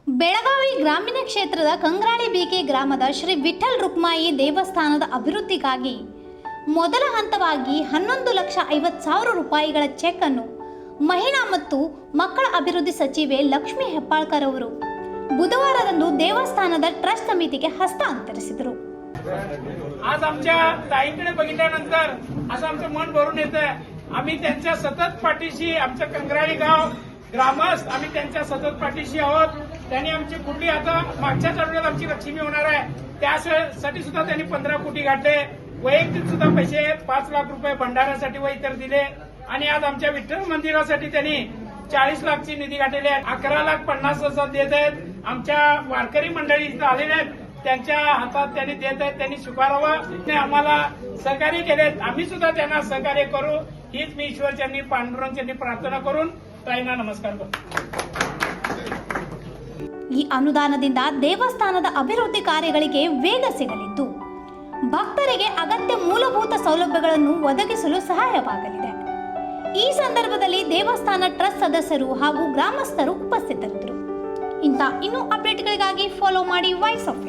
ಬೆಳಗಾವಿ ಗ್ರಾಮೀಣ ಕ್ಷೇತ್ರದ ಕಂಗ್ರಾಳಿ ಬಿಕೆ ಗ್ರಾಮದ ಶ್ರೀ ವಿಠಲ್ ರುಕ್ಮಾಯಿ ದೇವಸ್ಥಾನದ ಅಭಿವೃದ್ಧಿಗಾಗಿ ಮೊದಲ ಹಂತವಾಗಿ 11,50,000 ರೂಪಾಯಿಗಳ ಚೆಕ್ ಅನ್ನು ಮಹಿಳಾ ಮತ್ತು ಮಕ್ಕಳ ಅಭಿವೃದ್ಧಿ ಸಚಿವೆ ಲಕ್ಷ್ಮೀ ಹೆಬ್ಬಾಳ್ಕರ್ ಅವರು बुधवारದಂದು देवस्थानದ ट्रस्ट समितीಗೆ हस्तांतरिಸಿದರು। आज आमच्या ताईंकडे बघितल्यानंतर असं आमचं मन भरून येतं। आम्ही त्यांच्या सतत पाठीशी, आमचं कंग्राळी गाव ग्रामस्थ आम्ही त्यांच्या सतत पाठीशी आहोत। त्यांनी आमची कुठली आता मागच्या आठवड्यात आमची लक्ष्मी होणार आहे, त्यासाठी सुद्धा त्यांनी 15 कोटी गाठले। वैयक्तिक सुद्धा पैसे 5 लाख रुपये भंडाऱ्यासाठी व इतर दिले आणि आज आमच्या विठ्ठल मंदिरासाठी त्यांनी 40 लाखची निधी गाठलेली आहे। 11,50,000 देत आहेत। आमच्या वारकरी मंडळी इथं आलेले आहेत, त्यांच्या हातात त्यांनी देत आहेत, त्यांनी स्वीकारावं। आम्हाला सहकार्य केलेत, आम्ही सुद्धा त्यांना सहकार्य करू हीच मी ईश्वरचरणी पांडुरंगाचरणी प्रार्थना करून ताईंना नमस्कार करतो। ಈ ಅನುದಾನದಿಂದ ದೇವಸ್ಥಾನದ ಅಭಿವೃದ್ಧಿ ಕಾರ್ಯಗಳಿಗೆ ವೇಗ ಸಿಗಲಿದ್ದು ಭಕ್ತರಿಗೆ ಅಗತ್ಯ ಮೂಲಭೂತ ಸೌಲಭ್ಯಗಳನ್ನು ಒದಗಿಸಲು ಸಹಾಯವಾಗಲಿದೆ। ಈ ಸಂದರ್ಭದಲ್ಲಿ ದೇವಸ್ಥಾನ ಟ್ರಸ್ಟ್ ಸದಸ್ಯರು ಹಾಗೂ ಗ್ರಾಮಸ್ಥರು ಉಪಸ್ಥಿತರಿದ್ದರು। ಇಂಥ ಇನ್ನೂ ಅಪ್ಡೇಟ್ಗಳಿಗಾಗಿ ಫಾಲೋ ಮಾಡಿ ವಾಯ್ಸ್ ಆಫ್